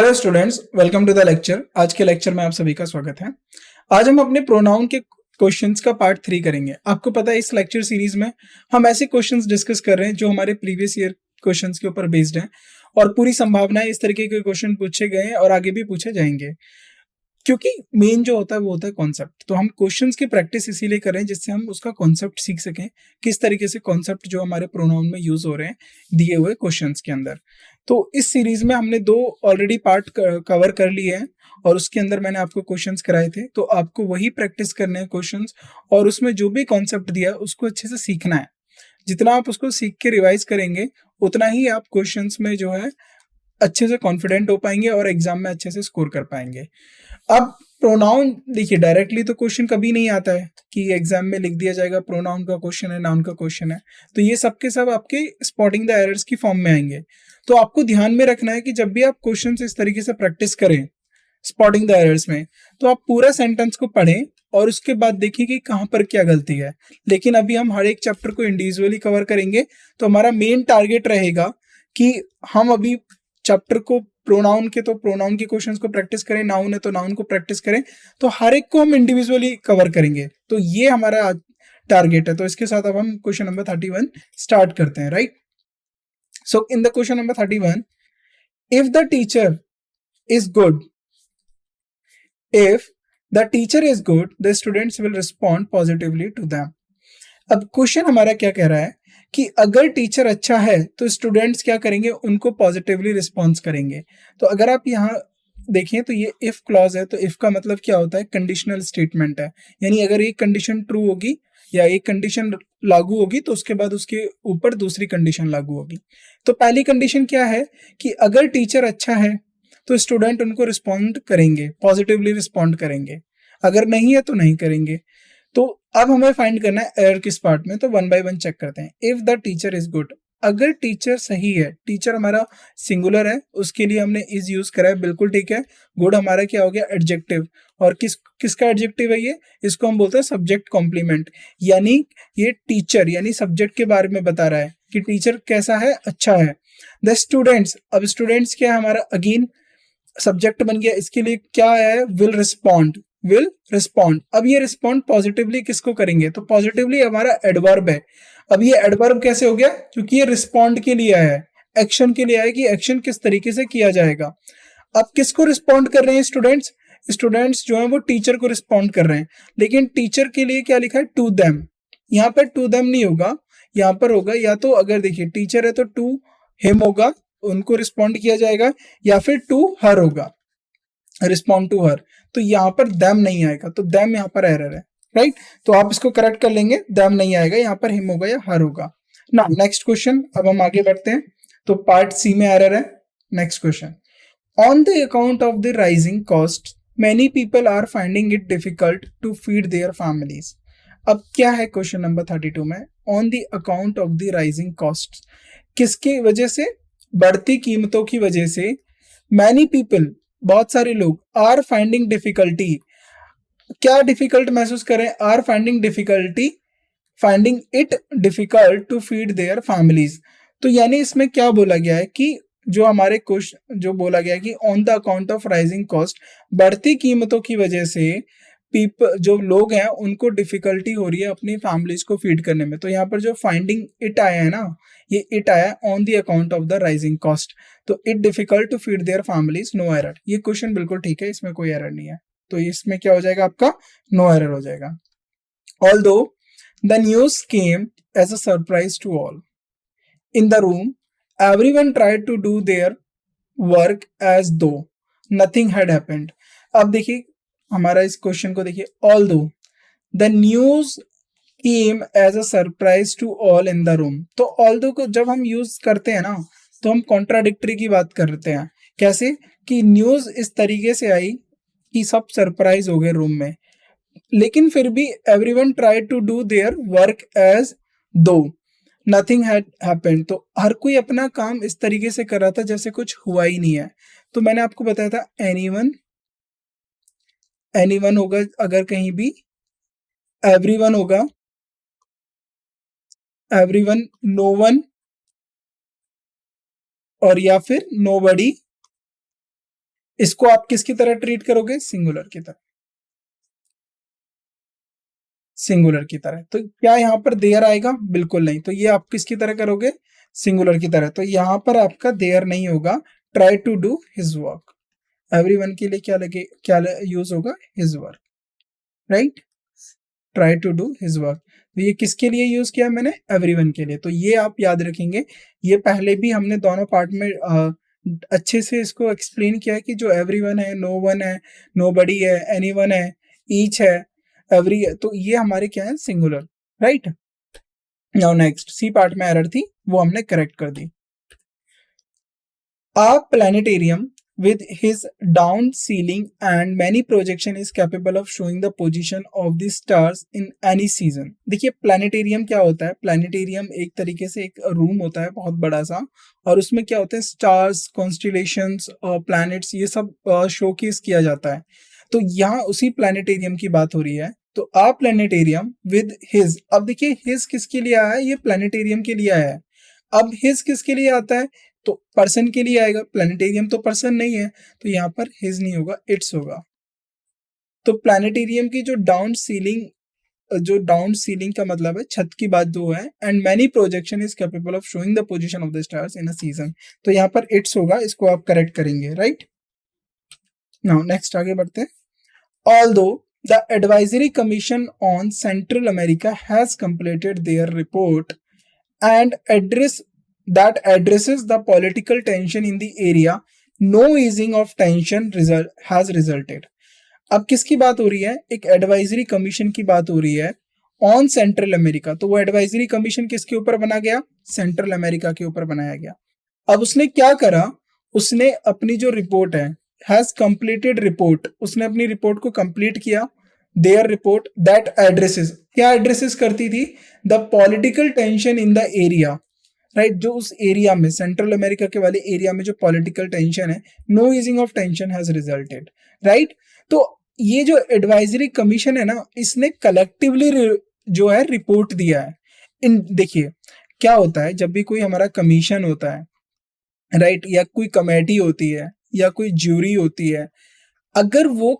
Hello students, welcome to the lecture. आज के lecture में आप सभी का स्वागत है। आज हम अपने प्रोनाउन के क्वेश्चंस का पार्ट 3 करेंगे। आपको पता है इस लेक्चर सीरीज में हम ऐसे क्वेश्चंस डिस्कस कर रहे हैं जो हमारे प्रीवियस ईयर क्वेश्चंस के ऊपर बेस्ड हैं और पूरी संभावना है इस तरीके के क्वेश्चन पूछे गए हैं और आगे भी पूछे जाएंगे, क्योंकि मेन जो होता है वो होता है कॉन्सेप्ट। तो हम क्वेश्चंस की प्रैक्टिस इसीलिए कर रहे हैं जिससे हम उसका कॉन्सेप्ट सीख सकें, किस तरीके से कॉन्सेप्ट जो हमारे प्रोनाउन में यूज हो रहे हैं दिए हुए क्वेश्चंस के अंदर। तो इस सीरीज में हमने 2 ऑलरेडी पार्ट कवर कर लिए हैं और उसके अंदर मैंने आपको क्वेश्चंस कराए थे, तो आपको वही प्रैक्टिस करने हैं क्वेश्चंस और उसमें जो भी कॉन्सेप्ट दिया है उसको अच्छे से सीखना है। जितना आप उसको सीख के रिवाइज करेंगे उतना ही आप क्वेश्चंस में जो है अच्छे से कॉन्फिडेंट हो पाएंगे और एग्जाम में अच्छे से स्कोर कर पाएंगे। अब प्रोनाउन देखिए, डायरेक्टली तो क्वेश्चन कभी नहीं आता है कि एग्जाम में लिख दिया जाएगा प्रोनाउन का क्वेश्चन है, नाउन का क्वेश्चन है। तो ये सब के सब आपके स्पॉटिंग द एरर्स की फॉर्म में आएंगे। तो आपको ध्यान में रखना है कि जब भी आप क्वेश्चन इस तरीके से प्रैक्टिस करें स्पॉटिंग द एरर्स में, तो आप पूरा सेंटेंस को पढ़ें और उसके बाद देखिए कि कहाँ पर क्या गलती है। लेकिन अभी हम हर एक चैप्टर को इंडिविजुअली कवर करेंगे, तो हमारा मेन टारगेट रहेगा कि हम अभी चैप्टर को प्रोनाउन के क्वेश्चंस को प्रैक्टिस करें, नाउन है तो नाउन को प्रैक्टिस करें, तो हर एक को हम इंडिविजुअली कवर करेंगे। तो ये हमारा टारगेट है। तो इसके साथ अब हम क्वेश्चन नंबर 31 स्टार्ट करते हैं, right. So in the question number 31, if the teacher is good, if the teacher is good, the students will respond positively to them। अब क्वेश्चन हमारा क्या कह रहा है कि अगर टीचर अच्छा है तो स्टूडेंट्स क्या करेंगे, उनको पॉजिटिवली रिस्पॉन्स करेंगे। तो अगर आप यहाँ देखें तो ये इफ क्लॉज है, तो इफ का मतलब क्या होता है, कंडीशनल स्टेटमेंट है। यानी अगर एक कंडीशन ट्रू होगी या एक कंडीशन लागू होगी तो उसके बाद उसके ऊपर दूसरी कंडीशन लागू होगी। तो पहली कंडीशन क्या है कि अगर टीचर अच्छा है तो स्टूडेंट उनको रिस्पॉन्ड करेंगे, पॉजिटिवली रिस्पॉन्ड करेंगे। अगर नहीं है तो नहीं करेंगे। तो अब हमें फाइंड करना है एरर किस पार्ट में, तो वन बाय वन चेक करते हैं। If the teacher is good, अगर टीचर सही है, टीचर हमारा सिंगुलर है, उसके लिए हमने इज यूज करा है, बिल्कुल ठीक है। गुड हमारा क्या हो गया, एडजेक्टिव। और किसका एडजेक्टिव है ये, इसको हम बोलते हैं सब्जेक्ट कॉम्प्लीमेंट। यानी ये टीचर यानी सब्जेक्ट के बारे में बता रहा है कि टीचर कैसा है, अच्छा है। द स्टूडेंट्स, अब स्टूडेंट्स क्या है हमारा, अगेन सब्जेक्ट बन गया। इसके लिए क्या आया है, विल रिस्पॉन्ड। विल रिस्पॉन्ड, अब ये रिस्पॉन्ड पॉजिटिवली किसको करेंगे, तो पॉजिटिवली हमारा एडवर्ब है। अब ये एडवर्ब कैसे हो गया, क्योंकि ये रिस्पॉन्ड के लिए आया है, एक्शन के लिए आया है कि एक्शन किस तरीके से किया जाएगा। अब किसको रिस्पॉन्ड कर रहे हैं स्टूडेंट्स, स्टूडेंट्स जो है वो टीचर को रिस्पॉन्ड कर रहे हैं। लेकिन टीचर के लिए क्या लिखा है, टू देम। यहाँ पर टू देम नहीं होगा, यहाँ पर होगा या तो, अगर देखिए टीचर है तो टू हिम होगा, उनको रिस्पॉन्ड किया जाएगा, या फिर टू हर होगा, रिस्पॉन्ड टू हर। तो यहाँ पर दैम नहीं आएगा, तो दैम यहाँ पर एरर है, राइट। तो आप इसको करेक्ट कर लेंगे, दैम नहीं आएगा, यहाँ पर हिम होगा या हर होगा ना। नेक्स्ट क्वेश्चन, अब हम आगे बढ़ते हैं। तो पार्ट सी में एरर है। Next question, on the account of the rising cost many people are finding it difficult to feed their families. अब क्या है क्वेश्चन नंबर 32 में, on the account of the rising cost, किसकी वजह से, बढ़ती कीमतों की वजह से, मैनी पीपल बहुत सारे लोग, आर फाइंडिंग डिफिकल्टी, क्या डिफिकल्ट महसूस करें, are finding difficulty, finding it difficult to feed their families. तो यानी इसमें क्या बोला गया है कि जो हमारे क्वेश्चन जो बोला गया है कि on the account of rising cost, बढ़ती कीमतों की वजह से पीपल जो लोग हैं उनको डिफिकल्टी हो रही है अपनी फैमिलीज को फीड करने में। तो यहाँ पर जो फाइंडिंग इट आया है ना, ये इट आया on the account of the rising cost. तो it difficult to feed their families, no error. ये क्वेश्चन बिल्कुल ठीक है, इसमें कोई एरर नहीं है। तो इसमें क्या हो जाएगा आपका, नो एरर हो जाएगा। Although the news came as a surprise to all in the room, everyone tried to do their work as though nothing had happened. अब देखिए हमारा इस क्वेश्चन को देखिए, although the news came as a surprise to all in the room. तो although को जब हम यूज करते हैं ना, तो हम कॉन्ट्राडिक्टरी की बात करते हैं। कैसे कि न्यूज इस तरीके से आई कि सब सरप्राइज हो गए रूम में, लेकिन फिर भी everyone tried to do their work as though nothing had happened. तो हर कोई अपना काम इस तरीके से कर रहा था जैसे कुछ हुआ ही नहीं है। तो मैंने आपको बताया था एनीवन, एनीवन होगा अगर कहीं भी, एवरीवन होगा, एवरीवन, नो वन, और या फिर नोबडी, इसको आप किसकी तरह ट्रीट करोगे? सिंगुलर की तरह, सिंगुलर की तरह। तो क्या यहाँ पर देयर आएगा? बिल्कुल नहीं। तो ये आप किसकी तरह करोगे? सिंगुलर की तरह। तो यहाँ पर आपका देयर नहीं होगा, try to do his work. Everyone के लिए क्या लगे, क्या यूज होगा? His work, right? Try to do his work. तो ये किसके लिए यूज किया मैंने? एवरीवन के लिए। तो ये आप याद रखेंगे। ये पहले भी हमने दोनों पार्ट में अच्छे से इसको एक्सप्लेन किया है कि जो एवरीवन है, नो वन है, नो बडी है, एनीवन है, ईच है, एवरी है। तो ये हमारे क्या है? Singular, right? Now next, C part में एरर थी, वो हमने करेक्ट कर दी। A planetarium with his down ceiling and many projection is capable of showing the position of the stars in any season। देखिए प्लानिटेरियम क्या होता है? प्लानिटेरियम एक तरीके से एक रूम होता है बहुत बड़ा सा, और उसमें क्या होता है? स्टार्स, कॉन्स्टिलेशंस और प्लैनेट्स, ये सब शोकेस किया जाता है। तो यहाँ उसी प्लानिटेरियम की बात हो रही है। तो आ प्लानिटेरियम विद हिज, अब देखिए हिज किसके लिए आया है? ये प्लानिटेरियम के लिए आया है। अब हिज किसके लिए आता है? तो पर्सन के लिए आएगा। प्लानिटेरियम तो पर्सन नहीं है, तो यहाँ पर हिज नहीं होगा, इट्स होगा। तो प्लानिटेरियम की जो डाउन सीलिंग, जो डाउन सीलिंग का मतलब है छत की बात जो है, and many projection is capable of showing the position of the stars in a season. तो यहाँ पर इट्स होगा, इसको आप करेक्ट करेंगे, राइट? नाउ नेक्स्ट आगे बढ़ते हैं। Although the advisory commission on central America has completed there report and that addresses the political tension in the area, no easing of tension has resulted। अब किसकी बात हो रही है? एक एडवाइजरी कमीशन की बात हो रही है ऑन सेंट्रल अमेरिका। तो वो एडवाइजरी कमीशन किसके ऊपर बना गया? सेंट्रल अमेरिका के ऊपर बनाया गया। अब उसने क्या करा? उसने अपनी जो रिपोर्ट है, हैज कंप्लीटेड रिपोर्ट, उसने अपनी रिपोर्ट को कंप्लीट किया। देयर रिपोर्ट दैट एड्रेसेस, क्या एड्रेसेस करती थी? The political tension in the area, right? जो उस एरिया में, सेंट्रल अमेरिका के वाले एरिया में जो पॉलिटिकल टेंशन है, no easing of tension has resulted, right? तो ये जो एडवाइजरी कमीशन है ना, इसने कलेक्टिवली जो है रिपोर्ट दिया है। इन देखिए क्या होता है, जब भी कोई हमारा कमीशन होता है, राइट, या कोई कमेटी होती है या कोई ज्यूरी होती है, अगर वो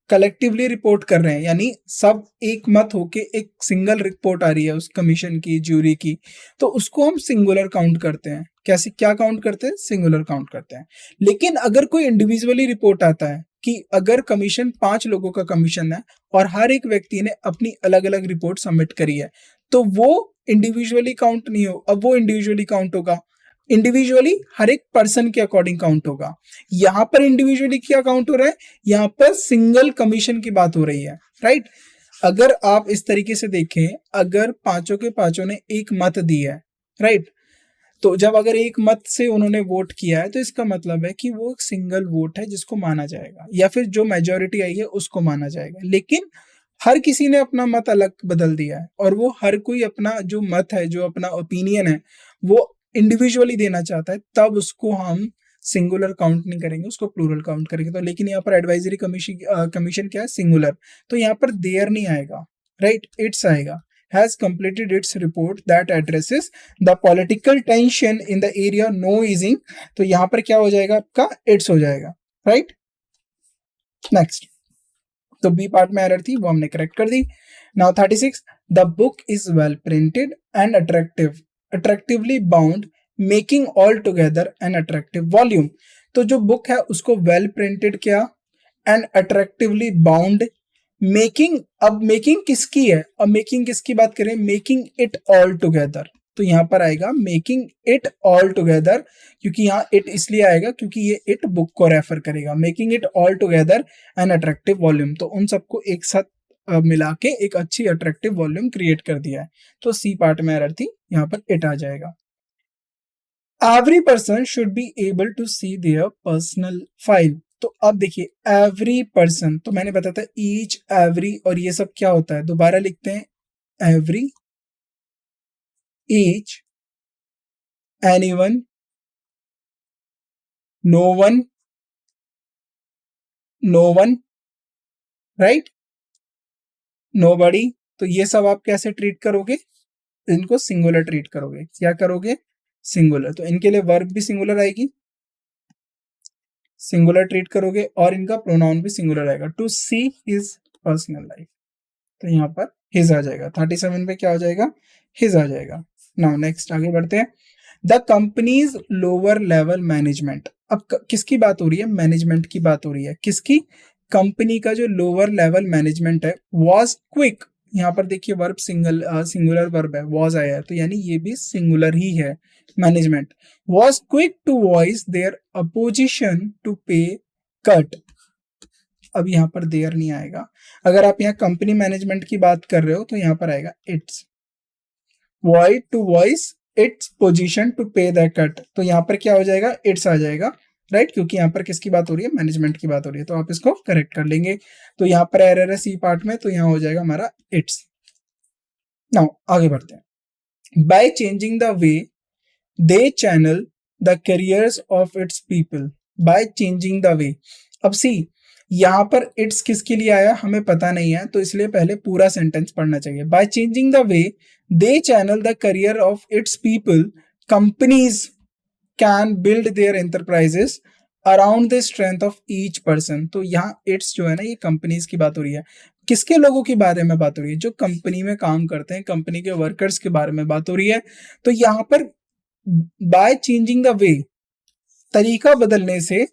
कलेक्टिवली रिपोर्ट कर रहे हैं, यानी सब एक मत होके एक सिंगल रिपोर्ट आ रही है उस कमीशन की, ज्यूरी की, तो उसको हम सिंगुलर काउंट करते हैं। कैसे, क्या काउंट करते हैं? सिंगुलर काउंट करते हैं। लेकिन अगर कोई इंडिविजुअली रिपोर्ट आता है कि अगर कमीशन 5 लोगों का कमीशन है और हर एक व्यक्ति ने अपनी अलग अलग रिपोर्ट सबमिट करी है, तो वो इंडिविजुअली काउंट नहीं हो। अब वो इंडिविजुअली काउंट होगा, इंडिविजुअली हर एक पर्सन के अकॉर्डिंग काउंट होगा। यहां पर इंडिविजुअली क्या काउंट हो रहा है? यहां पर सिंगल कमीशन की बात हो रही है, राइट? अगर आप इस तरीके से देखें, अगर पांचों के पांचों ने एक मत दी है, राइट, तो जब अगर एक मत से उन्होंने वोट किया है, तो इसका मतलब है कि वो एक सिंगल वोट है जिसको माना जाएगा, या फिर जो मेजोरिटी आई है उसको माना जाएगा। लेकिन हर किसी ने अपना मत अलग बदल दिया है, और वो हर कोई अपना जो मत है, जो अपना ओपिनियन है, वो इंडिविजुअली देना चाहता है, तब उसको हम सिंगुलर काउंट नहीं करेंगे, उसको प्लूरल काउंट करेंगे। तो लेकिन यहाँ पर एडवाइजरी कमीशन क्या है? सिंगुलर। तो यहाँ पर देयर नहीं आएगा, राइट, इट्स आएगा। has completed its report that addresses the political tension in the area, no easing। तो यहाँ पर क्या हो जाएगा? आपका इट्स हो जाएगा, राइट? नेक्स्ट, तो बी पार्ट में एरर थी, वो हमने करेक्ट कर दी। Now 36, the book is well printed and attractively bound, making all together an attractive volume. तो जो बुक है उसको वेल प्रिंटेड किया एंड अट्रैक्टिवली बाउंड, मेकिंग, अब मेकिंग किसकी है? अब मेकिंग किसकी बात करें? Making it all together. तो यहां पर आएगा मेकिंग इट ऑल टुगेदर, क्योंकि यहाँ इट इसलिए आएगा क्योंकि ये इट बुक को रेफर करेगा। Making it all together an attractive volume, तो उन सबको एक साथ मिला के एक अच्छी अट्रैक्टिव वॉल्यूम क्रिएट कर दिया है। तो सी पार्ट में एरर थी, यहाँ पर इट आ जाएगा। Every person should be able to see their personal file. तो अब देखिए एवरी पर्सन, तो मैंने बताया था ईच, एवरी, और ये सब क्या होता है? दोबारा लिखते हैं, every, each, anyone, no one, no one, right, nobody. तो ये सब आप कैसे ट्रीट करोगे? इनको सिंगुलर ट्रीट करोगे। क्या करोगे? सिंगुलर। तो इनके लिए वर्ब भी सिंगुलर आएगी, सिंगुलर ट्रीट करोगे और इनका प्रोनाउन भी सिंगुलर आएगा, to see his personal life, तो यहाँ पर हिज आ जाएगा। 37 पे क्या हो जाएगा, हिज आ जाएगा। नाउ नेक्स्ट आगे बढ़ते हैं। The companies lower level management, अब किसकी बात हो रही है, मैनेजमेंट की बात हो रही है, किसकी, कंपनी का जो लोअर लेवल मैनेजमेंट है, वॉज क्विक, यहाँ पर देखिए वर्ब सिंगुलर वर्ब है, वॉज आया है, तो यानी ये भी सिंगुलर ही है, management was quick to voice their opposition to pay cut. अब यहाँ पर देयर नहीं आएगा, अगर आप यहाँ कंपनी मैनेजमेंट की बात कर रहे हो तो यहाँ पर आएगा it's, void to voice its position to pay the cut, तो यहाँ पर क्या हो जाएगा, इट्स आ जाएगा, राइट, क्योंकि यहाँ पर किसकी बात हो रही है, मैनेजमेंट की बात हो रही है, तो आप इसको करेक्ट कर लेंगे। तो यहाँ पर एरर है सी पार्ट में, तो यहाँ हो जाएगा हमारा इट्स। नाउ आगे बढ़ते हैं। By changing the way they channel the careers of its people, by changing the way. अब सी यहाँ पर इट्स किसके लिए आया हमें पता नहीं है, तो इसलिए पहले पूरा सेंटेंस पढ़ना चाहिए। By changing the way they channel the career of its people, companies can build their enterprises around the strength of each person. तो यहाँ इट्स जो है ना, ये कंपनीज की बात हो रही है, किसके लोगों के बारे में बात हो रही है, जो कंपनी में काम करते हैं, कंपनी के वर्कर्स के बारे में बात हो रही है। तो यहाँ पर बाय चेंजिंग द वे, तरीका बदलने से,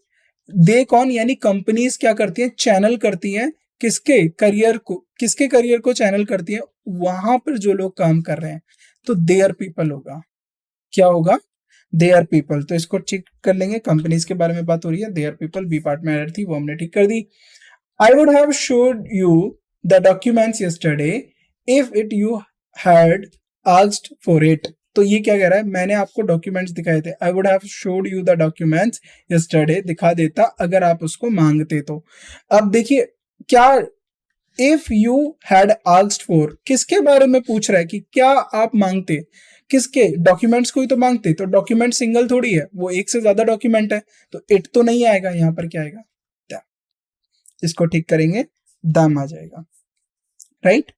दे कौन, यानी कंपनीज क्या करती हैं, चैनल करती हैं किसके करियर को, किसके करियर को चैनल करती है, वहां पर जो लोग काम कर रहे हैं, तो देयर पीपल होगा, क्या होगा, देयर पीपल। तो इसको ठीक कर लेंगे, कंपनीज के बारे में बात हो रही है, देयर पीपल, बी पार्ट में एरर थी वो हमने ठीक कर दी। I would have showed you the documents yesterday if it you had asked for it. तो ये क्या कह रहा है, मैंने आपको डॉक्यूमेंट्स दिखाए थे, आई would have showed you the documents yesterday, दिखा देता अगर आप उसको मांगते तो। अब देखिए क्या, if you had asked for, किसके बारे में पूछ रहा है कि क्या आप मांगते, किसके, डॉक्यूमेंट्स को ही तो मांगते, तो डॉक्यूमेंट सिंगल थोड़ी है, वो एक से ज्यादा डॉक्यूमेंट है, तो इट तो नहीं आएगा, यहाँ पर क्या आएगा, दैम। इसको ठीक करेंगे, दम आ जाएगा, right.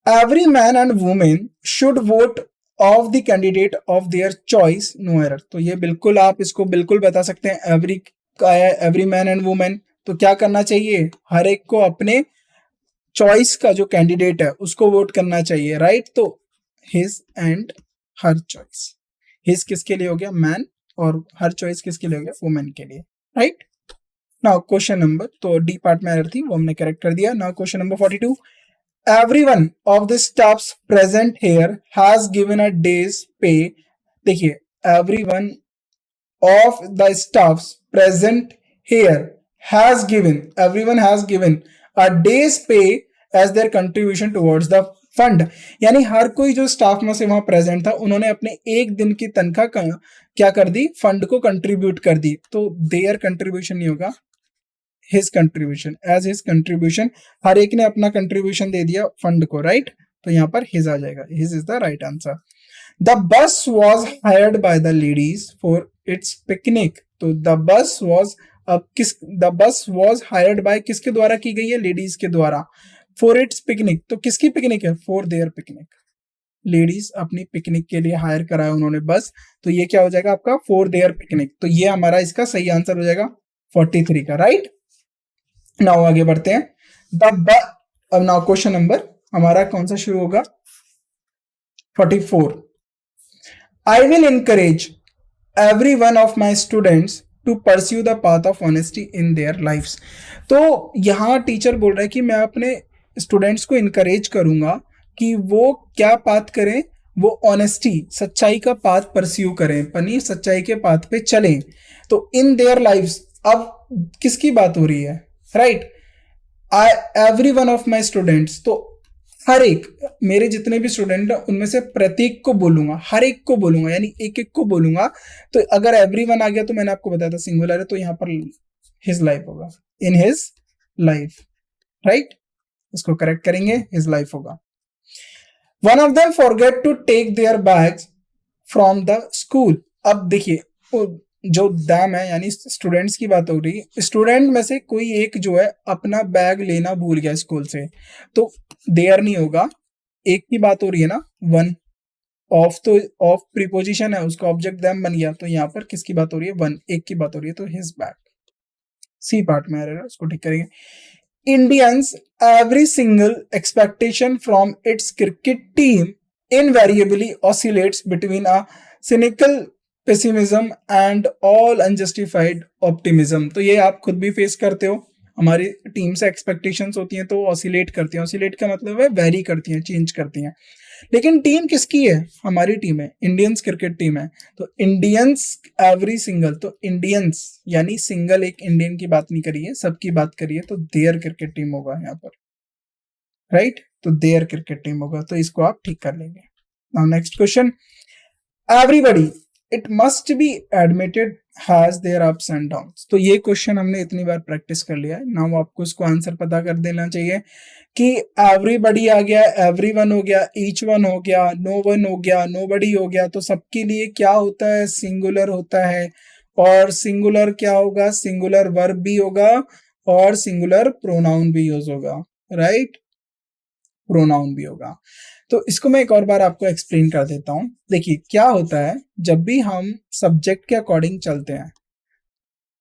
Every man and women should vote of the candidate of their choice, no error. तो ये बिल्कुल आप इसको बिल्कुल बता सकते हैं, एवरी का है, एवरी मैन एंड वुमेन, तो क्या करना चाहिए, हर एक को अपने चॉइस का जो कैंडिडेट है उसको वोट करना चाहिए, राइट। तो his and her choice, his किसके लिए हो गया, मैन, और हर चॉइस किसके लिए हो गया, वुमेन के लिए, राइट। नाउ क्वेश्चन नंबर, तो डी पार्ट में एरर थी वो हमने करेक्ट कर दिया। Now question number 42, everyone of the staffs present here has given a day's pay। देखिए everyone of the staffs present here has given, everyone has given a day's pay as their contribution towards the fund। यानी हर कोई जो staff में से वहां present था उन्होंने अपने एक दिन की तनख्वाह क्या कर दी, फंड को कंट्रीब्यूट कर दी, तो देयर कंट्रीब्यूशन नहीं होगा, his contribution, as his contribution, हर एक ने अपना कंट्रीब्यूशन दे दिया फंड को, राइट। तो यहाँ पर हिज आ जाएगा, his is the right answer. The bus was hired by the ladies for its picnic. तो द बस वॉज, अब किस, the bus was hired by किसके द्वारा की गई है, लेडीज के द्वारा, फॉर इट्स पिकनिक, तो किसकी पिकनिक है, फॉर देयर पिकनिक, लेडीज अपनी पिकनिक के लिए हायर कराया उन्होंने बस, तो ये क्या हो जाएगा आपका, फॉर देयर पिकनिक, तो ये हमारा इसका सही आंसर हो जाएगा 43 का, राइट। नाउ आगे बढ़ते हैं, अब नाउ क्वेश्चन नंबर हमारा कौन सा शुरू होगा, 44। I will encourage every one of my students to pursue the path of honesty in their lifes. तो यहाँ टीचर बोल रहा है कि मैं अपने स्टूडेंट्स को इनकरेज करूंगा कि वो क्या पाथ करें, वो ऑनेस्टी, सच्चाई का पाथ परस्यू करें, पनी सच्चाई के पाथ पे चलें। तो इन देयर लाइफ्स, अब किसकी बात हो रही है, right, every one of my students, तो हर एक, मेरे जितने भी स्टूडेंट हैं उनमें से प्रत्येक को बोलूंगा, हर एक को बोलूंगा, यानी एक एक को बोलूंगा। तो अगर एवरी वन आ गया तो मैंने आपको बताया था सिंगुलर है, तो यहाँ पर हिज लाइफ होगा, इन हिज लाइफ, राइट, इसको करेक्ट करेंगे, हिज लाइफ होगा। One of them forget to take their bags from the school. अब देखिए जो दैम है यानी स्टूडेंट्स की बात हो रही है, स्टूडेंट में से कोई एक जो है अपना बैग लेना भूल गया स्कूल से, तो देयर नहीं होगा, एक की बात हो रही है ना, वन, ऑफ तो ऑफ प्रीपोजिशन है, उसका ऑब्जेक्ट दैम बन गया, तो यहाँ पर किसकी बात हो रही है, वन, एक की बात हो रही है, तो हिज बैग, सी पार्ट में एरर है, उसको ठीक करेंगे। Indians every single expectation from its cricket team invariably oscillates between a cynical pessimism and all unjustified optimism। तो ये आप खुद भी फेस करते हो, हमारी टीम से एक्सपेक्टेशंस होती हैं तो ऑसिलेट करती हैं। ऑसिलेट का मतलब है वेरी करती हैं, चेंज करती हैं। लेकिन टीम किसकी है? हमारी टीम है, इंडियंस क्रिकेट टीम है। तो इंडियंस एवरी सिंगल, तो इंडियंस यानी सिंगल एक इंडियन की बात नहीं करी है, सबकी बात करी है, तो देयर क्रिकेट टीम होगा यहाँ पर, राइट? तो देयर क्रिकेट टीम होगा, तो इसको आप ठीक कर लेंगे। Now next question, everybody it must be admitted has their ups and downs. तो ये क्वेश्चन हमने इतनी बार प्रैक्टिस कर लिया है। नाउ आपको इसको आंसर पता कर देना चाहिए कि एवरीबॉडी आ गया, एवरीवन हो गया, ईच वन हो गया, नो वन हो गया, नोबडी हो गया। तो सबके लिए क्या होता है? सिंगुलर होता है। और सिंगुलर क्या होगा? सिंगुलर वर्ब भी होगा और सिंगुलर प्रोनाउन भी यूज होगा, राइट? प्रोनाउन भी होगा। तो इसको मैं एक और बार आपको एक्सप्लेन कर देता हूं। देखिए क्या होता है, जब भी हम सब्जेक्ट के अकॉर्डिंग चलते हैं,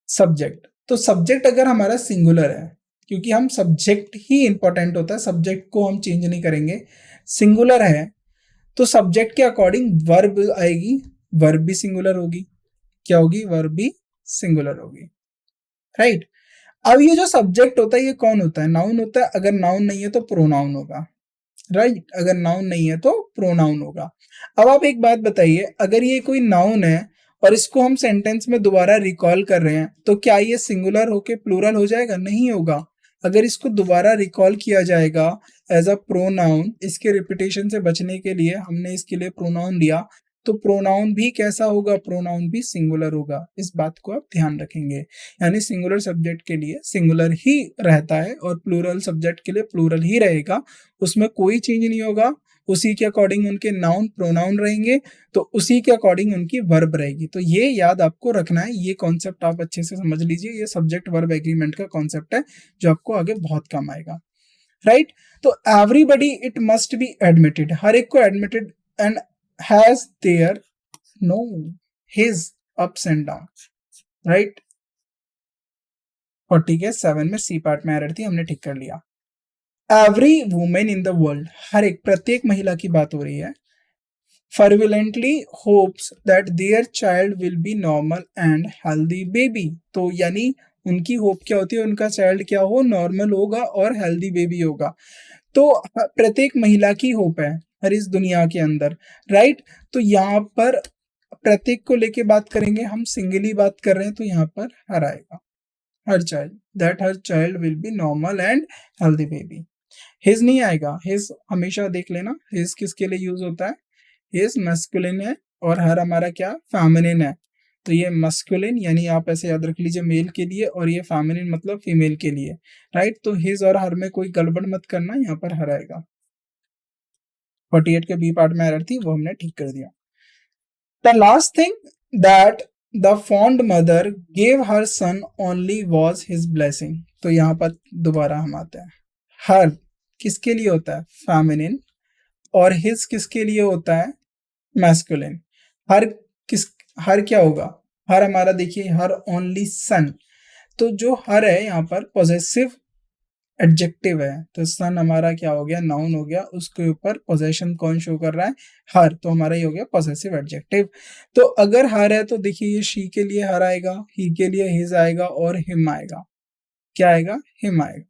सब्जेक्ट, तो सब्जेक्ट अगर हमारा सिंगुलर है, क्योंकि हम सब्जेक्ट ही इंपॉर्टेंट होता है, सब्जेक्ट को हम चेंज नहीं करेंगे, सिंगुलर है, तो सब्जेक्ट के अकॉर्डिंग वर्ब आएगी, वर्ब भी सिंगुलर होगी। क्या होगी? वर्ब भी सिंगुलर होगी, राइट? अब ये जो सब्जेक्ट होता है ये कौन होता है? नाउन होता है। अगर नाउन नहीं है तो प्रोनाउन होगा, राइट? अगर नाउन नहीं है तो प्रोनाउन होगा। अब आप एक बात बताइए, अगर ये कोई नाउन है और इसको हम सेंटेंस में दोबारा रिकॉल कर रहे हैं, तो क्या ये सिंगुलर होके प्लूरल हो जाएगा? नहीं होगा। अगर इसको दोबारा रिकॉल किया जाएगा एज अ प्रोनाउन, इसके रिपीटेशन से बचने के लिए हमने इसके लिए प्रोनाउन लिया, तो प्रोनाउन भी कैसा होगा? प्रोनाउन भी सिंगुलर होगा। इस बात को आप ध्यान रखेंगे। यानी सिंगुलर सब्जेक्ट के लिए सिंगुलर ही रहता है और प्लूरल सब्जेक्ट के लिए प्लूरल ही रहेगा, उसमें कोई चेंज नहीं होगा। उसी के अकॉर्डिंग उनके नाउन प्रोनाउन रहेंगे, तो उसी के अकॉर्डिंग उनकी वर्ब रहेगी। तो ये याद आपको रखना है, ये कॉन्सेप्ट आप अच्छे से समझ लीजिए। ये सब्जेक्ट वर्ब एग्रीमेंट का कॉन्सेप्ट है जो आपको आगे बहुत काम आएगा, राइट? तो everybody it must be admitted, हर एक को admitted and has their no his ups and down, right? 40 के 7 में सी पार्ट में एरर थी, हमने ठीक कर लिया। Every women in the world, हर एक, प्रत्येक महिला की बात हो रही है, fervently hopes that their child will be normal and healthy baby। तो यानी उनकी होप क्या होती है? उनका चाइल्ड क्या हो? नॉर्मल होगा और हेल्दी बेबी होगा। तो प्रत्येक महिला की होप है हर इस दुनिया के अंदर, राइट? तो यहाँ पर प्रत्येक को लेके बात करेंगे, हम सिंगली बात कर रहे हैं, तो यहाँ पर हर आएगा, her child, that her child will be normal and healthy baby. His नहीं आएगा, हिज हमेशा देख लेना, हिज किसके लिए यूज होता है? हिज मस्कुलिन है और हर हमारा क्या? फेमिनिन है। तो ये मस्कुलिन यानी आप ऐसे याद रख लीजिए मेल के लिए, और ये फेमिनिन मतलब फीमेल के लिए, राइट? तो हिज और हर में कोई गड़बड़ मत करना, यहाँ पर हर आएगा। 48 के बी पार्ट में एरर थी, वो हमने ठीक कर दिया। The last thing that the fond mother gave her son only was his blessing. तो यहाँ पर दोबारा हम आते हैं, हर किसके लिए होता है? फेमिनिन, और हिज किसके लिए होता है? मैस्कुलिन। हर क्या होगा? हर हमारा देखिए, हर ओनली सन, तो जो हर है यहाँ पर पॉजेसिव एडजेक्टिव है, तो सन हमारा क्या हो गया? नाउन हो गया, उसके ऊपर पोजेशन कौन शो कर रहा है? हर, तो हमारा ये हो गया पॉजेसिव एडजेक्टिव। तो अगर हर है तो देखिए ये शी के लिए हर आएगा, ही के लिए हिज आएगा और हिम आएगा। क्या आएगा? हिम आएगा।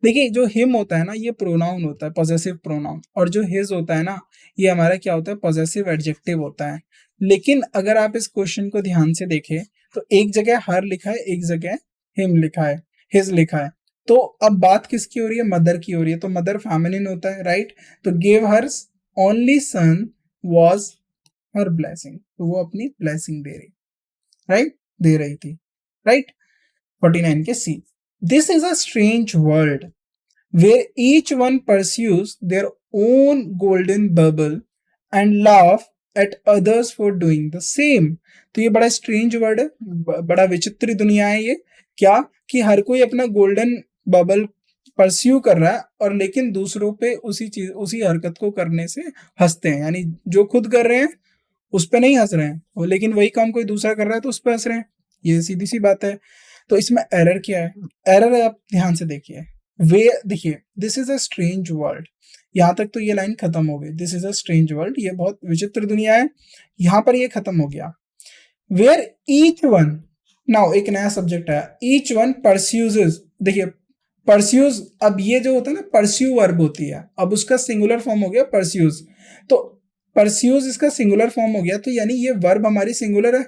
देखिए जो हिम होता है ना, ये प्रोनाउन होता है, पॉजेसिव प्रोनाउन, और जो हिज होता है ना, ये हमारा क्या होता है? पॉजेसिव एडजेक्टिव होता है। लेकिन अगर आप इस क्वेश्चन को ध्यान से देखें तो एक जगह हर लिखा है, एक जगह हिम लिखा है, हिज लिखा है। तो अब बात किसकी हो रही है? मदर की हो रही है, तो मदर फेमिनिन होता है, राइट? तो give hers only son was her blessing, तो वो अपनी ब्लेसिंग दे रही, राइट? दे रही थी, राइट? 49 के C, this is a strange world where each one pursues their own golden bubble and laugh at others for doing the same। तो ये बड़ा स्ट्रेंज वर्ड है, बड़ा विचित्र दुनिया है ये। क्या कि हर कोई अपना गोल्डन बबल परस्यू कर रहा है, और लेकिन दूसरों पे उसी चीज, उसी हरकत को करने से हंसते हैं। यानी जो खुद कर रहे हैं उस पे नहीं हंस रहे हैं, लेकिन वही काम कोई दूसरा कर रहा है तो उस पे हंस रहे हैं। ये सीधी सी बात है। तो इसमें एरर क्या है? एरर है, आप ध्यान से देखिए, वे देखिए, this is a strange world, यहाँ तक तो ये लाइन खत्म हो गई, this is a strange world, ये बहुत विचित्र दुनिया है, यहाँ पर ये खत्म हो गया। वेयर ईच वन, नाउ एक नया सब्जेक्ट आया, ईच वन परस्यूज, देखिए परस्यूज, अब ये जो होता है ना परस्यू वर्ब होती है, अब उसका सिंगुलर फॉर्म हो गया परस्यूज, तो परस्यूज इसका सिंगुलर फॉर्म हो गया, तो यानी ये वर्ब हमारी सिंगुलर है,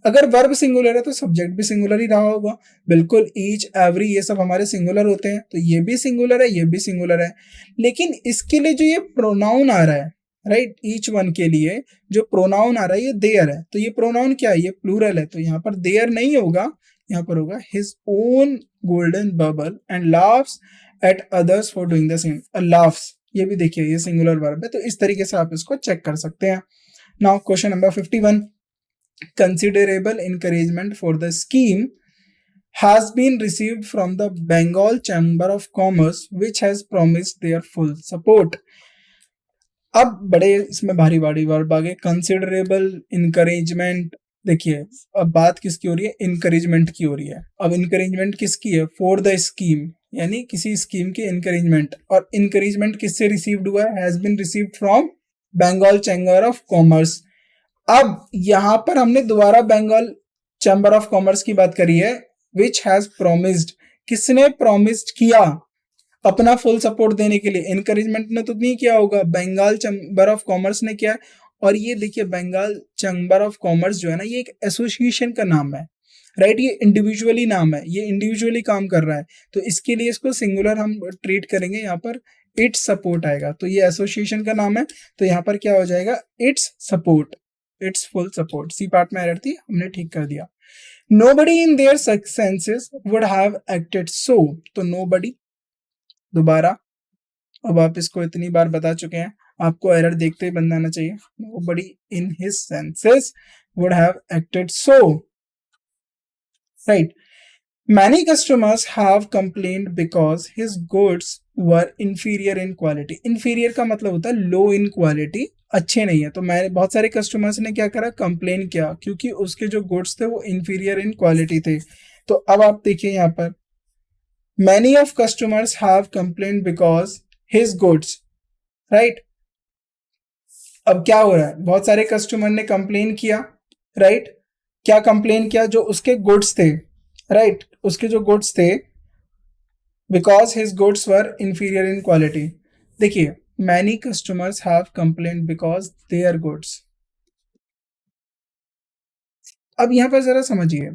अगर वर्ब सिंगुलर है तो सब्जेक्ट भी सिंगुलर ही रहा होगा, बिल्कुल, ईच, एवरी, ये सब हमारे सिंगुलर होते हैं, तो ये भी सिंगुलर है, ये भी सिंगुलर है, लेकिन इसके लिए जो ये प्रोनाउन आ रहा है, राइट, ईच वन के लिए जो प्रोनाउन आ रहा है ये देयर है, तो ये प्रोनाउन क्या है? ये प्लूरल है, तो यहाँ पर देयर नहीं होगा, यहाँ पर होगा his own golden bubble and laughs at others for doing the same. Laughs, ये भी देखिए ये सिंगुलर वर्ब है, तो इस तरीके से आप इसको चेक कर सकते हैं। Now question number 51, considerable encouragement for the scheme has been received from the Bengal Chamber of Commerce which has promised their full support। अब बड़े इसमें भारी भारी वर्ब आ गए, कंसिडरेबल, इनकरेजमेंट, देखिए अब बात किसकी हो रही है? इनकरेजमेंट की हो रही है। अब इनकरेजमेंट किसकी है? फॉर द स्कीम, यानी किसी स्कीम की इनकरेजमेंट, और इनकरेजमेंट किससे रिसीव्ड हुआ है? Has been received from Bengal chamber of commerce. अब यहां पर हमने दोबारा बंगाल चैम्बर ऑफ कॉमर्स की बात करी है, विच हैज प्रोमिस्ड, किसने प्रोमिस्ड किया अपना फुल सपोर्ट देने के लिए? इनकरेजमेंट ने तो नहीं किया होगा, बंगाल चैम्बर ऑफ कॉमर्स ने किया है। और ये देखिए बंगाल चैम्बर ऑफ कॉमर्स जो है ना, ये एक एसोसिएशन का नाम है, राइट, ये इंडिविजुअली नाम है, ये इंडिविजुअली काम कर रहा है, तो इसके लिए इसको सिंगुलर हम ट्रीट करेंगे, यहाँ पर इट्स सपोर्ट आएगा, तो ये एसोसिएशन का नाम है, तो यहाँ पर क्या हो जाएगा? It's support, it's full support. C part में एरर थी, हमने ठीक कर दिया। Nobody in their senses would have acted so, तो नोबडी दोबारा, अब आप इसको इतनी बार बता चुके हैं, आपको एरर देखते ही बंद आना चाहिए। Nobody in his senses would have acted so, right. Many customers have complained because his goods were inferior in quality। inferior का मतलब होता है low in quality, अच्छे नहीं है, तो मैं बहुत सारे कस्टमर्स ने क्या करा? कंप्लेन किया, क्योंकि उसके जो गुड्स थे वो inferior in quality थे। तो अब आप देखिए यहाँ पर many of customers have complained because his goods, right। अब क्या हो रहा है? बहुत सारे कस्टमर ने कंप्लेन किया, राइट, क्या कंप्लेन किया? जो उसके गुड्स थे, राइट, उसके जो गुड्स थे, because his goods were inferior in quality. देखिए many customers have complain because their goods. अब यहां पर जरा समझिए,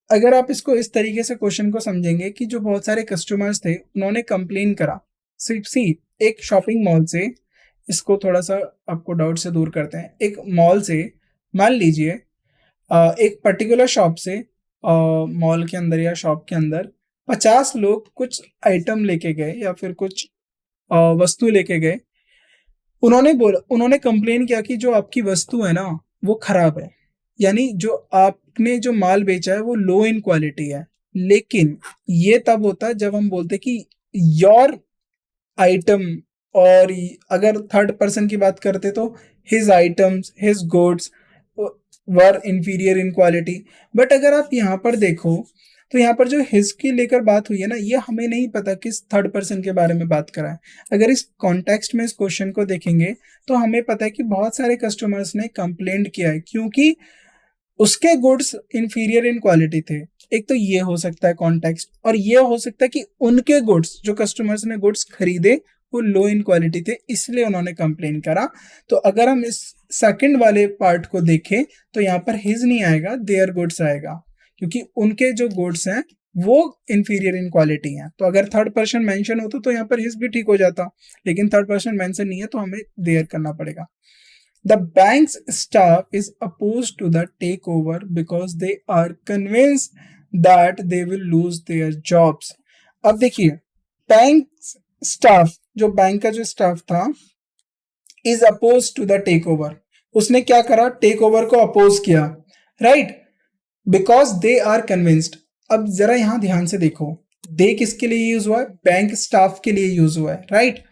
अगर आप इसको इस तरीके से क्वेश्चन को समझेंगे कि जो बहुत सारे कस्टमर्स थे उन्होंने कंप्लेन करा, सी एक शॉपिंग मॉल से, इसको थोड़ा सा आपको डाउट से दूर करते हैं, एक मॉल से मान लीजिए एक पर्टिकुलर शॉप से, मॉल के अंदर या शॉप के अंदर 50 लोग कुछ आइटम लेके गए या फिर कुछ वस्तु लेके गए, उन्होंने कंप्लेन किया कि जो आपकी वस्तु है ना वो खराब है, यानी जो आपने जो माल बेचा है वो लो इन क्वालिटी है। लेकिन ये तब होता है जब हम बोलते कि योर आइटम, और अगर थर्ड पर्सन की बात करते तो his items, his goods were inferior in quality. But अगर आप यहाँ पर देखो तो यहाँ पर जो हिज की लेकर बात हुई है ना, ये हमें नहीं पता किस थर्ड पर्सन के बारे में बात करा है। अगर इस कॉन्टेक्स्ट में इस क्वेश्चन को देखेंगे तो हमें पता है कि बहुत सारे कस्टमर्स ने कंप्लेंट किया है क्योंकि उसके गुड्स इंफीरियर इन क्वालिटी थे। एक तो ये हो सकता है कॉन्टेक्स्ट, और ये हो सकता है कि उनके गुड्स, जो कस्टमर्स ने गुड्स खरीदे वो लो इन क्वालिटी थे, इसलिए उन्होंने कंप्लेन करा। तो अगर हम इस सेकंड वाले पार्ट को देखें तो यहाँ पर हिज नहीं आएगा, देयर गुड्स आएगा, क्योंकि उनके जो गुड्स हैं वो इंफीरियर इन क्वालिटी हैं। तो अगर थर्ड पर्सन मेंशन होता तो यहाँ पर हिज भी ठीक हो जाता, लेकिन थर्ड पर्सन मेंशन नहीं है तो हमें देयर करना पड़ेगा। The bank's staff is opposed to the takeover because they are convinced that they will lose their jobs। अब देखिए बैंक स्टाफ, जो बैंक का जो स्टाफ था, is opposed to the takeover, उसने क्या करा? टेक ओवर को अपोज किया, right, because they are convinced. अब जरा यहां ध्यान से देखो, दे किसके लिए यूज हुआ है? बैंक स्टाफ के लिए यूज हुआ है, right.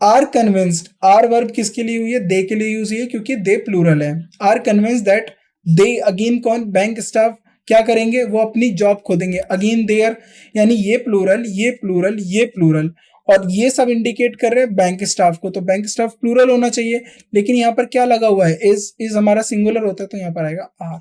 Are convinced, are verb किसके लिए हुई है? दे के लिए यूज हुई है, क्योंकि दे प्लूरल है। Are convinced that, they again कौन? बैंक स्टाफ क्या करेंगे, वो अपनी जॉब खो देंगे। अगेन देयर, यानी ये प्लूरल, ये प्लूरल, ये प्लूरल, और ये सब इंडिकेट कर रहे हैं बैंक स्टाफ को, तो बैंक स्टाफ प्लूरल होना चाहिए, लेकिन यहाँ पर क्या लगा हुआ है, इज हमारा सिंगुलर होता है तो यहाँ पर आएगा आर।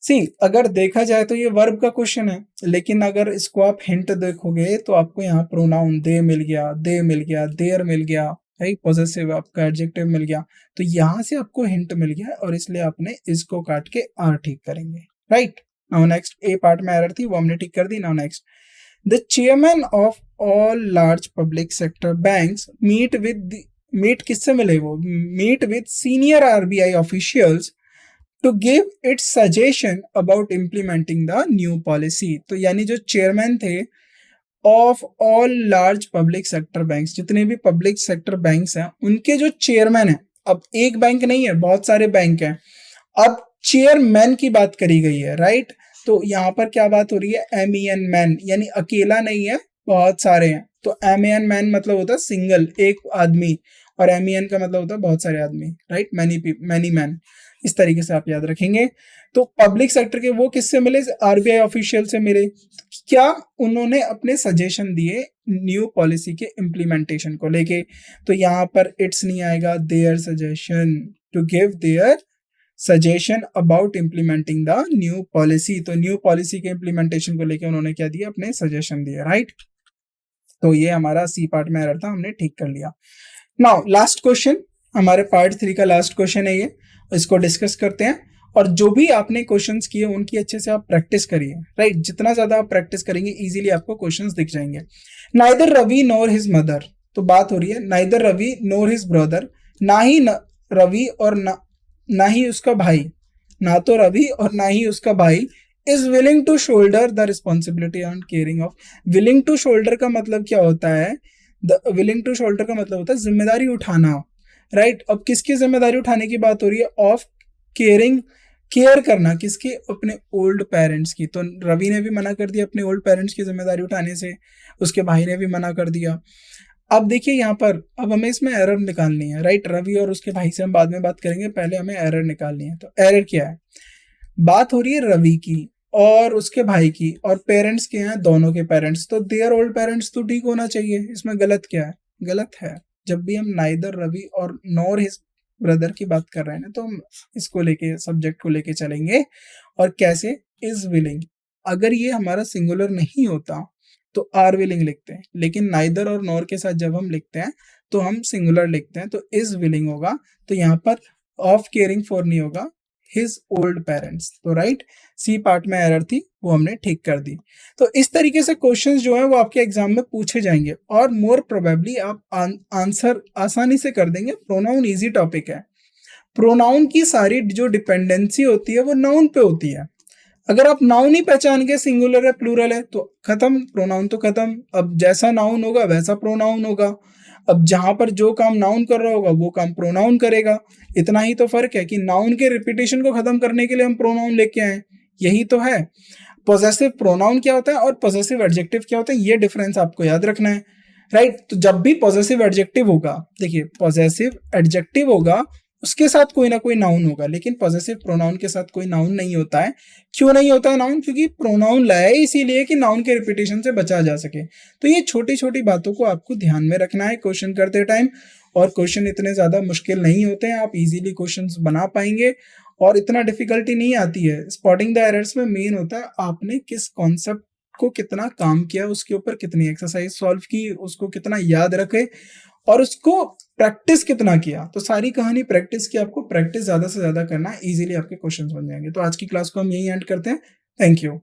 सी, अगर देखा जाए तो ये वर्ब का क्वेश्चन है, लेकिन अगर इसको आप हिंट देखोगे तो आपको यहाँ प्रोनाउन दे मिल गया, दे मिल गया, देयर मिल गया, राइट, पॉजेसिव आपका एडजेक्टिव मिल गया, तो यहाँ से आपको हिंट मिल गया और इसलिए आपने इसको काट के आर ठीक करेंगे, right. Now next, A part में एरर थी वो हमने ठीक कर दी। Now next, the chairman of all large public sector banks meet किससे मिले, वो meet with senior RBI officials to give its suggestion about implementing the new policy. तो यानी जो चेयरमैन थे of all large public sector banks, जितने भी public sector banks हैं उनके जो चेयरमैन हैं, अब एक बैंक नहीं है, बहुत सारे बैंक हैं, अब चेयरमैन की बात करी गई है, राइट। तो यहाँ पर क्या बात हो रही है, MEN मैन, यानी अकेला नहीं है, बहुत सारे हैं। तो MEN मैन मतलब होता है सिंगल, एक आदमी, और MEN का मतलब होता है बहुत सारे आदमी, राइट, मैनी मैन, इस तरीके से आप याद रखेंगे। तो पब्लिक सेक्टर के वो किससे मिले, आरबीआई ऑफिशियल से मिले। क्या उन्होंने अपने सजेशन दिए न्यू पॉलिसी के इम्प्लीमेंटेशन को लेके, तो यहाँ पर इट्स नहीं आएगा, their suggestion, to give their suggestion about implementing the new policy. तो न्यू पॉलिसी के इम्प्लीमेंटेशन को लेके उन्होंने क्या दिया, अपने सजेशन दिए, राइट। तो ये हमारा सी पार्ट में एरर था, हमने ठीक कर लिया। नाउ लास्ट क्वेश्चन, हमारे पार्ट 3 का लास्ट क्वेश्चन है ये, इसको डिस्कस करते हैं। और जो भी आपने क्वेश्चंस किए उनकी अच्छे से आप प्रैक्टिस करिए, राइट। जितना ज्यादा आप प्रैक्टिस करेंगे इजीली आपको क्वेश्चंस दिख जाएंगे। Neither Ravi nor his mother, तो बात हो रही है neither Ravi nor his brother, ना ही रवि और ना ही उसका भाई, ना तो रवि और ना ही उसका भाई is willing to shoulder the responsibility on caring of. Willing to shoulder का मतलब क्या होता है, विलिंग टू शोल्डर का मतलब होता है जिम्मेदारी उठाना, राइट। अब किसकी जिम्मेदारी उठाने की बात हो रही है, ऑफ केयरिंग, केयर करना, किसके, अपने ओल्ड पेरेंट्स की। तो रवि ने भी मना कर दिया अपने ओल्ड पेरेंट्स की जिम्मेदारी उठाने से, उसके भाई ने भी मना कर दिया। अब देखिए यहाँ पर, अब हमें इसमें एरर निकालनी है, राइट। रवि और उसके भाई से हम बाद में बात करेंगे, पहले हमें एरर निकालनी है। तो एरर क्या है, बात हो रही है रवि की और उसके भाई की, और पेरेंट्स के हैं दोनों के पेरेंट्स, तो देयर ओल्ड पेरेंट्स तो ठीक होना चाहिए। इसमें गलत क्या है, गलत है जब भी हम नाइदर रवि और नॉर हिज ब्रदर की बात कर रहे हैं ना, तो हम इसको लेके, सब्जेक्ट को लेके चलेंगे। और कैसे, इज विलिंग, अगर ये हमारा सिंगुलर नहीं होता तो आर विलिंग लिखते हैं, लेकिन नाइदर और नॉर के साथ जब हम लिखते हैं तो हम सिंगुलर लिखते हैं, तो इज विलिंग होगा। तो यहाँ पर ऑफ केयरिंग फॉर नहीं होगा, हिज ओल्ड पेरेंट्स। तो राइट, सी पार्ट में एरर थी वो हमने ठीक कर दी। तो इस तरीके से क्वेश्चंस जो है वो आपके एग्जाम में पूछे जाएंगे, और मोर प्रोबेबली आप आंसर आसानी से कर देंगे। प्रोनाउन इजी टॉपिक है, प्रोनाउन की सारी जो डिपेंडेंसी होती है वो नाउन पे होती है। अगर आप नाउन ही पहचान के सिंगुलर है प्लूरल है तो खत्म, प्रोनाउन तो खत्म। अब जैसा नाउन होगा वैसा प्रोनाउन होगा। अब जहां पर जो काम नाउन कर रहा होगा वो काम प्रोनाउन करेगा। इतना ही तो फर्क है कि नाउन के रिपीटेशन को खत्म करने के लिए हम प्रोनाउन लेके आए, यही तो है। पॉजेसिव प्रोनाउन क्या होता है और पॉजेसिव एडजेक्टिव क्या होता है, ये डिफरेंस आपको याद रखना है, राइट। तो जब भी पॉजेसिव एडजेक्टिव होगा, देखिए पॉजेसिव एडजेक्टिव होगा उसके साथ कोई ना कोई नाउन होगा, लेकिन पॉजेसिव प्रोनाउन के साथ कोई नाउन नहीं होता है। क्यों नहीं होता है नाउन, क्योंकि प्रोनाउन लाया है इसीलिए कि नाउन के रिपीटेशन से बचा जा सके। तो ये छोटी छोटी बातों को आपको ध्यान में रखना है क्वेश्चन करते टाइम, और क्वेश्चन इतने ज्यादा मुश्किल नहीं होते हैं, आप इजीली क्वेश्चंस बना पाएंगे और इतना डिफिकल्टी नहीं आती है। स्पॉटिंग द एरर्स में मेन होता है आपने किस कॉन्सेप्ट को कितना काम किया, उसके ऊपर कितनी एक्सरसाइज सॉल्व की, उसको कितना याद रखे और उसको प्रैक्टिस कितना किया। तो सारी कहानी प्रैक्टिस की, आपको प्रैक्टिस ज्यादा से ज्यादा करना है, इजीली आपके क्वेश्चंस बन जाएंगे। तो आज की क्लास को हम यही एंड करते हैं। Thank you.